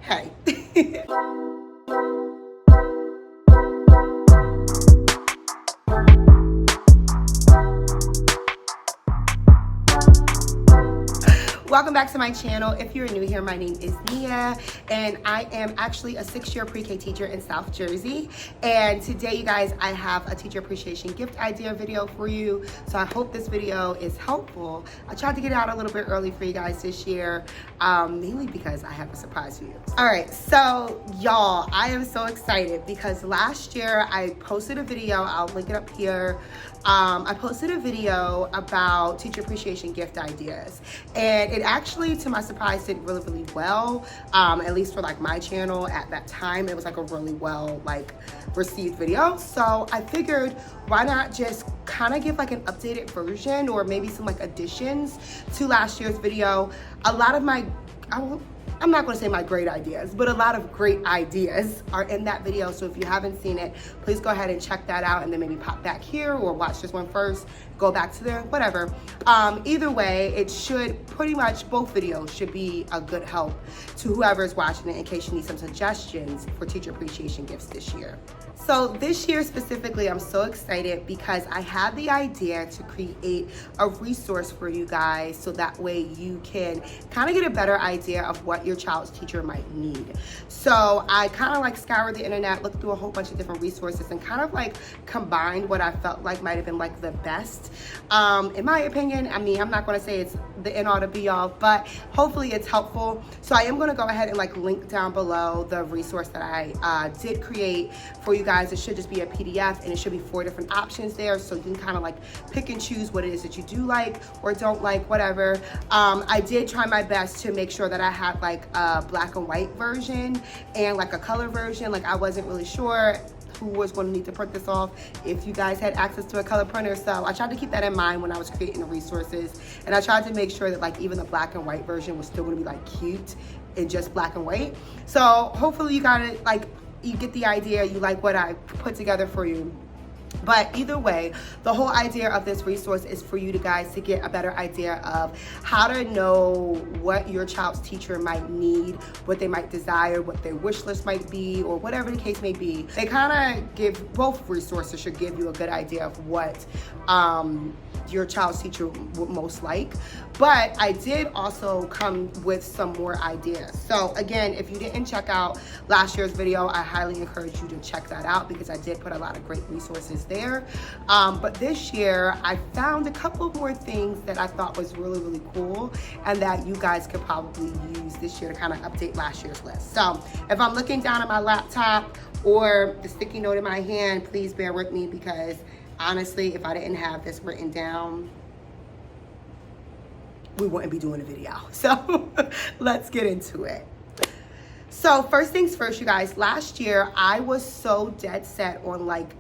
hey. Welcome back to my channel. If you're new here, my name is Nia, and I am actually a 6-year pre-K teacher in South Jersey. And today, you guys, I have a teacher appreciation gift idea video for you. So I hope this video is helpful. I tried to get it out a little bit early for you guys this year, mainly because I have a surprise for you. All right, so y'all, I am so excited because last year I posted a video. I'll link it up here. I posted a video about teacher appreciation gift ideas, and it actually, to my surprise, did really, really well. At least for like my channel at that time, it was like a really well received video. So I figured, why not just kind of give like an updated version or maybe some like additions to last year's video. A lot of my, I'm not going to say my great ideas, but a lot of great ideas are in that video. So if you haven't seen it, please go ahead and check that out and then maybe pop back here or watch this one first, go back to there, whatever. Either way, it should pretty much, both videos should be a good help to whoever is watching it in case you need some suggestions for teacher appreciation gifts this year. So this year specifically, I'm so excited because I had the idea to create a resource for you guys so that way you can kind of get a better idea of what your child's teacher might need. So I kind of like scoured the internet, looked through a whole bunch of different resources and kind of like combined what I felt like might have been like the best. In my opinion, I mean, I'm not going to say it's the end all to be all, but hopefully it's helpful. So I am going to go ahead and like link down below the resource that I did create for you guys. It should just be a PDF and it should be 4 different options there, so you can kind of like pick and choose what it is that you do like or don't like, whatever. I did try my best to make sure that I had like a black and white version and like a color version. Like I wasn't really sure who was going to need to print this off, if you guys had access to a color printer. So I tried to keep that in mind when I was creating the resources, and I tried to make sure that like even the black and white version was still going to be like cute in just black and white. So hopefully you got it, like you get the idea, you like what I put together for you. But either way, the whole idea of this resource is for you guys to get a better idea of how to know what your child's teacher might need, what they might desire, what their wish list might be, or whatever the case may be. They kind of give, both resources should give you a good idea of what your child's teacher would most like. But I did also come with some more ideas. So again, if you didn't check out last year's video, I highly encourage you to check that out because I did put a lot of great resources there. But this year, I found a couple more things that I thought was really, really cool and that you guys could probably use this year to kind of update last year's list. So if I'm looking down at my laptop or the sticky note in my hand, please bear with me because honestly, if I didn't have this written down, we wouldn't be doing a video. So let's get into it. So first things first, you guys, last year I was so dead set on like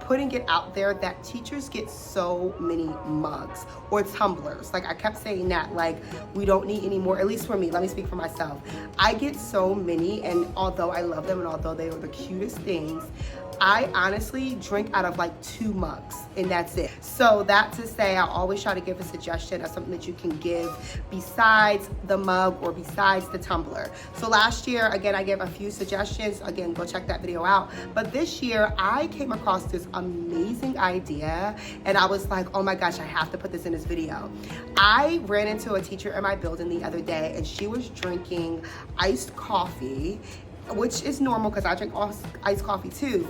putting it out there that teachers get so many mugs or tumblers. Like I kept saying that, like we don't need any more, at least for me, let me speak for myself. I get so many, and although I love them and although they are the cutest things, I honestly drink out of like 2 mugs and that's it. So that to say, I always try to give a suggestion of something that you can give besides the mug or besides the tumbler. So last year, again, I gave a few suggestions. Again, go check that video out. But this year, I came across this amazing idea and I was like, oh my gosh, I have to put this in this video. I ran into a teacher in my building the other day and she was drinking iced coffee, which is normal because I drink iced coffee too.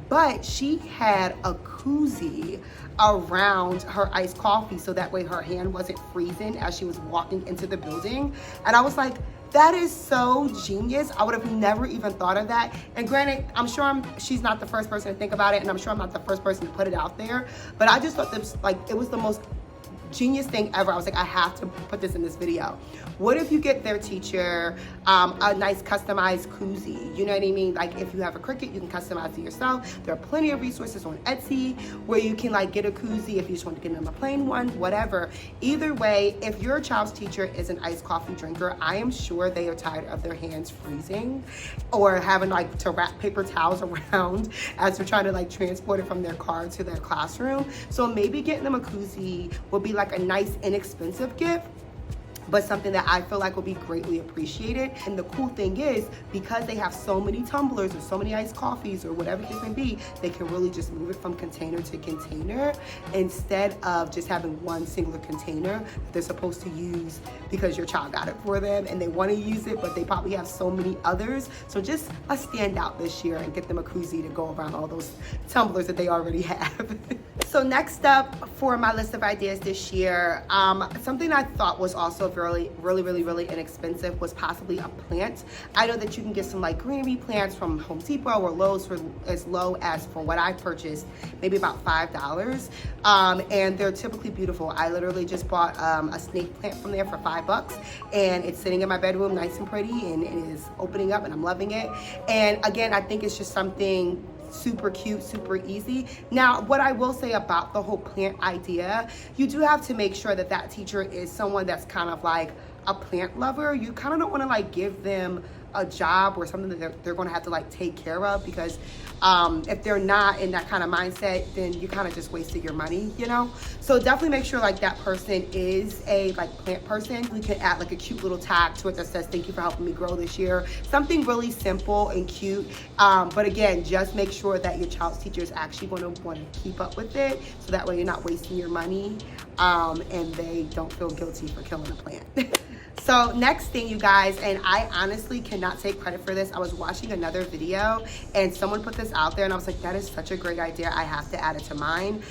But she had a koozie around her iced coffee so that way her hand wasn't freezing as she was walking into the building. And I was like, that is so genius. I would have never even thought of that. And granted, I'm sure she's not the first person to think about it, and I'm sure I'm not the first person to put it out there. But I just thought this, like, it was the most genius thing ever. I was like, I have to put this in this video. What if you get their teacher a nice customized koozie? You know what I mean? Like if you have a Cricut, you can customize it yourself. There are plenty of resources on Etsy where you can like get a koozie if you just want to get them a plain one, whatever. Either way, if your child's teacher is an iced coffee drinker, I am sure they are tired of their hands freezing or having like to wrap paper towels around as they're trying to like transport it from their car to their classroom. So maybe getting them a koozie will be like a nice inexpensive gift. but something that I feel like will be greatly appreciated. And the cool thing is, because they have so many tumblers or so many iced coffees or whatever it can be, they can really just move it from container to container instead of just having one singular container that they're supposed to use because your child got it for them and they want to use it, but they probably have so many others. So just let's stand out this year and get them a koozie to go around all those tumblers that they already have. So next up for my list of ideas this year, something I thought was also really inexpensive was possibly a plant. I know that you can get some like greenery plants from Home Depot or Lowe's for as low as, from what I purchased, maybe about $5. And they're typically beautiful. I literally just bought a snake plant from there for $5, and it's sitting in my bedroom nice and pretty, and it is opening up and I'm loving it. And again, I think it's just something super cute, super easy. Now, what I will say about the whole plant idea, you do have to make sure that that teacher is someone that's kind of like a plant lover. You kind of don't want to like give them a job or something that they're going to have to like take care of, because if they're not in that kind of mindset, then you kind of just wasted your money, you know? So definitely make sure like that person is a like plant person. We can add like a cute little tag to it that says, "Thank you for helping me grow this year." Something really simple and cute. But again, just make sure that your child's teacher is actually going to want to keep up with it, so that way you're not wasting your money and they don't feel guilty for killing a plant. So next thing, you guys, and I honestly cannot take credit for this. I was watching another video and someone put this out there and I was like, that is such a great idea. I have to add it to mine.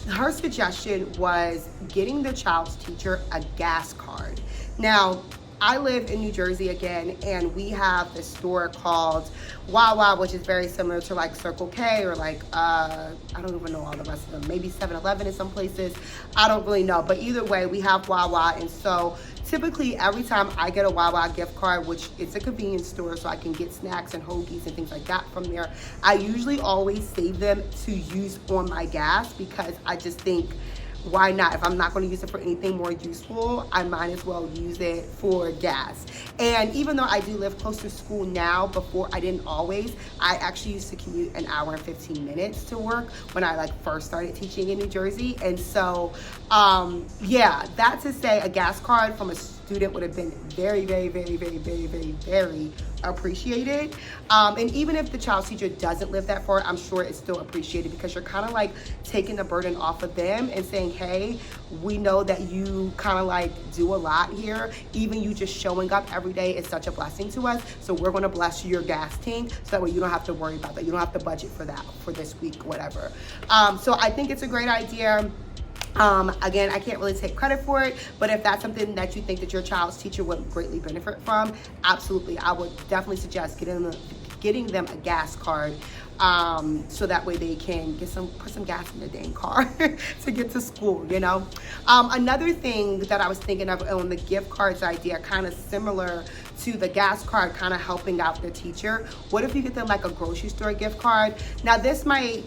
Her suggestion was getting the child's teacher a gas card. Now, I live in New Jersey again, and we have this store called Wawa, which is very similar to like Circle K or like, I don't even know all the rest of them, maybe 7-Eleven in some places. I don't really know, but either way, we have Wawa. And so typically every time I get a Wawa gift card, which it's a convenience store, so I can get snacks and hoagies and things like that from there, I usually always save them to use on my gas, because I just think, why not? If I'm not going to use it for anything more useful, I might as well use it for gas. And even though I do live close to school now, before I didn't always. I actually used to commute an hour and 15 minutes to work when I like first started teaching in New Jersey. And so, yeah, that to say, a gas card from a student would have been very appreciated. And even if the child's teacher doesn't live that far, I'm sure it's still appreciated, because you're kind of like taking the burden off of them and saying, hey, we know that you kind of like do a lot here. Even you just showing up every day is such a blessing to us. So we're going to bless your gas tank, so that way you don't have to worry about that. You don't have to budget for that for this week, whatever. So I think it's a great idea. Again, I can't really take credit for it, but if that's something that you think that your child's teacher would greatly benefit from, absolutely, I would definitely suggest getting them a gas card, so that way they can put some gas in their dang car to get to school, you know? Another thing that I was thinking of on the gift cards idea, kind of similar to the gas card, kind of helping out the teacher. What if you get them like a grocery store gift card? Now, this might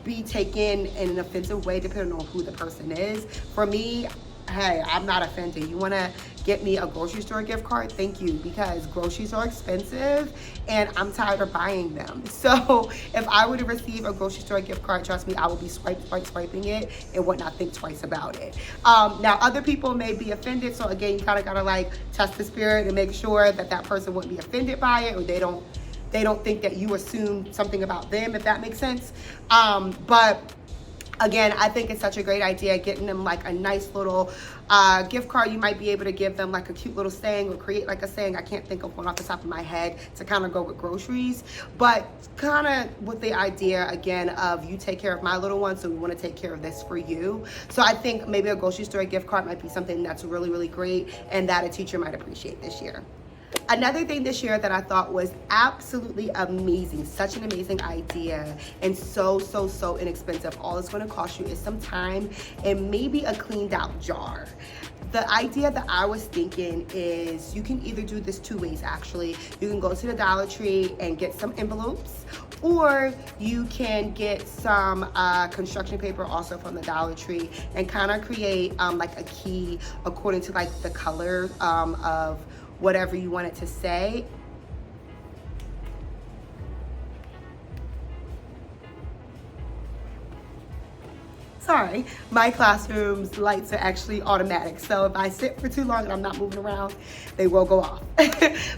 be taken in an offensive way depending on who the person is. For me, hey, I'm not offended. You want to get me a grocery store gift card? Thank you, because groceries are expensive and I'm tired of buying them. So if I were to receive a grocery store gift card, trust me, I will be swiping it and would not think twice about it. Now, other people may be offended, so again, you kind of gotta like test the spirit and make sure that that person wouldn't be offended by it, or they don't think that you assume something about them, if that makes sense. But again, I think it's such a great idea, getting them like a nice little gift card. You might be able to give them like a cute little saying, or create like a saying. I can't think of one off the top of my head to kind of go with groceries, but kind of with the idea again of, you take care of my little one, so we want to take care of this for you. So I think maybe a grocery store gift card might be something that's really great and that a teacher might appreciate this year. Another thing this year that I thought was absolutely amazing, such an amazing idea, and so inexpensive. All it's going to cost you is some time and maybe a cleaned out jar. The idea that I was thinking is, you can either do this two ways actually. You can go to the Dollar Tree and get some envelopes, or you can get some construction paper also from the Dollar Tree and kind of create like a key according to like the color of whatever you want it to say. Sorry, my classroom's lights are actually automatic. So if I sit for too long and I'm not moving around, they will go off.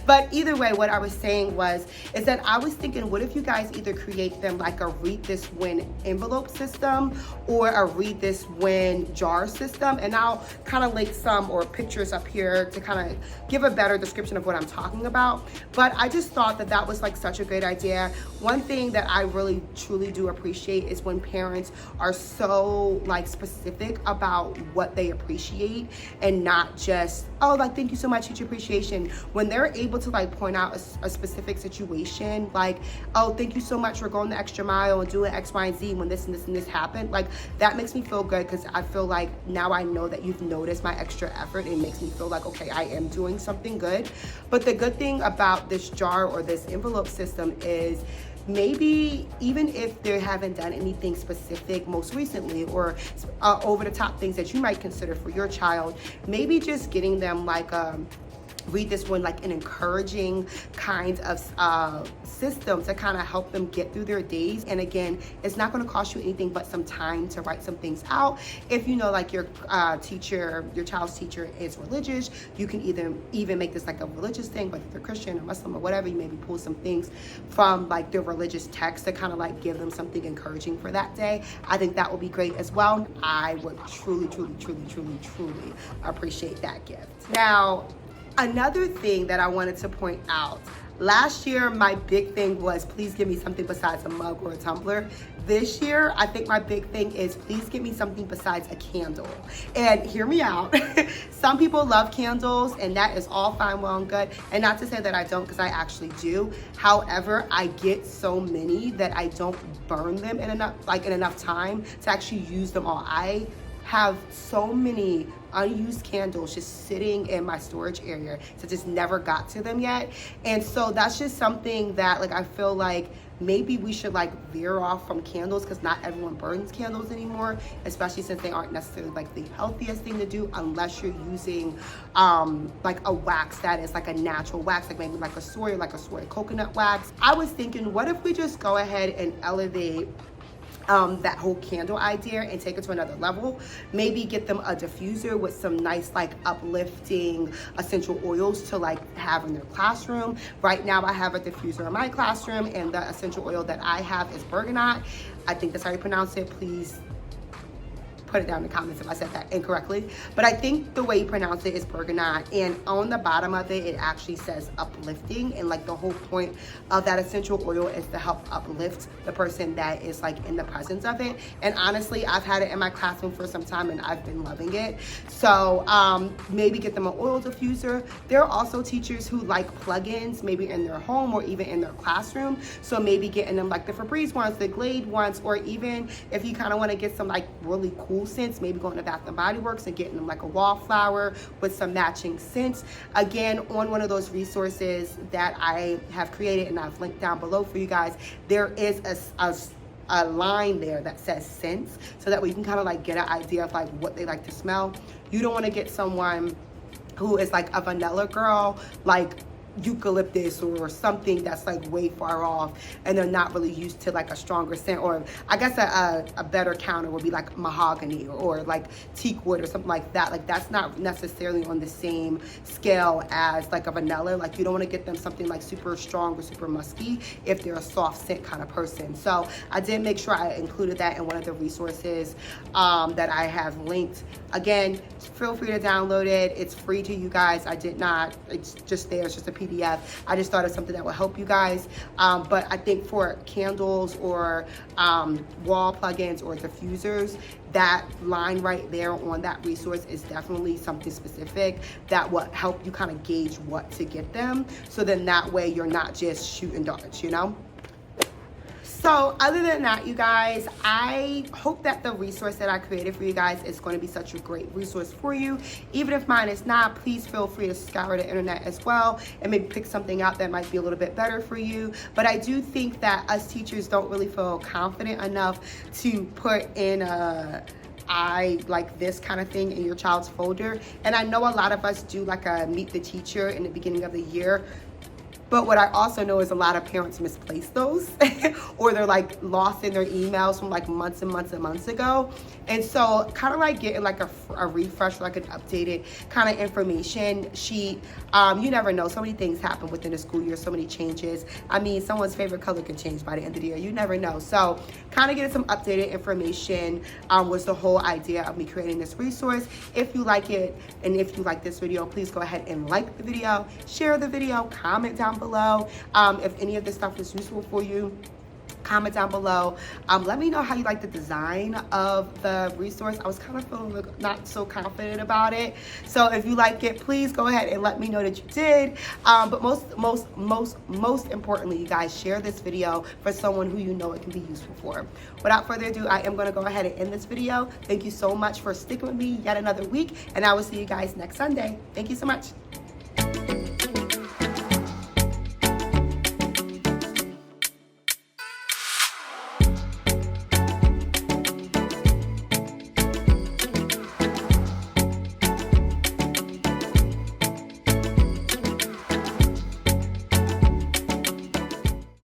But either way, what I was saying is that I was thinking, what if you guys either create them like a read this when envelope system or a read this when jar system? And I'll kind of link some or pictures up here to kind of give a better description of what I'm talking about. But I just thought that that was like such a great idea. One thing that I really truly do appreciate is when parents are so like specific about what they appreciate and not just, oh, like, thank you so much, teacher appreciation. When they're able to like point out a specific situation, like, oh, thank you so much for going the extra mile and doing X, Y, and Z when this and this and this happened. Like, that makes me feel good because I feel like now I know that you've noticed my extra effort. It makes me feel like, okay, I am doing something good. But the good thing about this jar or this envelope system is maybe even if they haven't done anything specific most recently or over the top things that you might consider for your child, maybe just getting them like read this one like an encouraging kind of system to kind of help them get through their days. And again, it's not going to cost you anything but some time to write some things out. If you know like your child's teacher is religious, you can even make this like a religious thing, whether they're Christian or Muslim or whatever. You maybe pull some things from like their religious text to kind of like give them something encouraging for that day. I think that would be great as well. I would truly appreciate that gift. Now, another thing that I wanted to point out, last year my big thing was please give me something besides a mug or a tumbler. This year, I think my big thing is please give me something besides a candle. And hear me out. Some people love candles and that is all fine, well and good. And not to say that I don't, because I actually do. However, I get so many that I don't burn them in enough time to actually use them all. I have so many unused candles just sitting in my storage area, so just never got to them yet. And so that's just something that like I feel like maybe we should like veer off from candles, because not everyone burns candles anymore, especially since they aren't necessarily like the healthiest thing to do unless you're using like a wax that is like a natural wax, like maybe like a soy coconut wax. I was thinking, what if we just go ahead and elevate that whole candle idea and take it to another level? Maybe get them a diffuser with some nice like uplifting essential oils to like have in their classroom. Right now I have a diffuser in my classroom and the essential oil that I have is bergamot. I think that's how you pronounce it. Please put it down in the comments if I said that incorrectly. But I think the way you pronounce it is bergamot, and on the bottom of it, it actually says uplifting, and like the whole point of that essential oil is to help uplift the person that is like in the presence of it. And honestly, I've had it in my classroom for some time and I've been loving it. So maybe get them an oil diffuser. There are also teachers who like plugins, maybe in their home or even in their classroom. So maybe getting them like the Febreze ones, the Glade ones, or even if you kind of want to get some like really cool scents, maybe going to Bath and Body Works and getting them like a wallflower with some matching scents. Again, on one of those resources that I have created and I've linked down below for you guys, there is a line there that says scents, so that we can kind of like get an idea of like what they like to smell. You don't want to get someone who is like a vanilla girl, like eucalyptus or something that's like way far off and they're not really used to like a stronger scent. Or I guess a better counter would be like mahogany or like teak wood or something like that. Like that's not necessarily on the same scale as like a vanilla. Like you don't want to get them something like super strong or super musky if they're a soft scent kind of person. So I did make sure I included that in one of the resources that I have linked. Again, feel free to download it. It's free to you guys. It's just there. It's just a PDF. I just thought of something that will help you guys. But I think for candles or wall plugins or diffusers, that line right there on that resource is definitely something specific that will help you kind of gauge what to get them. So then that way you're not just shooting darts, you know? So other than that, you guys, I hope that the resource that I created for you guys is going to be such a great resource for you. Even if mine is not, please feel free to scour the internet as well and maybe pick something out that might be a little bit better for you. But I do think that us teachers don't really feel confident enough to put in I like this kind of thing in your child's folder. And I know a lot of us do like a meet the teacher in the beginning of the year. But what I also know is a lot of parents misplace those or they're like lost in their emails from like months and months and months ago. And so kind of like getting like a refresh, like an updated kind of information sheet. You never know. So many things happen within the school year, so many changes. I mean, someone's favorite color could change by the end of the year. You never know. So kind of getting some updated information was the whole idea of me creating this resource. If you like it and if you like this video, please go ahead and like the video, share the video, comment down below. If any of this stuff was useful for you, comment down below. Let me know how you like the design of the resource. I was kind of feeling not so confident about it. So if you like it, please go ahead and let me know that you did. But most importantly, you guys, share this video for someone who you know it can be useful for. Without further ado, I am going to go ahead and end this video. Thank you so much for sticking with me yet another week, and I will see you guys next Sunday. Thank you so much.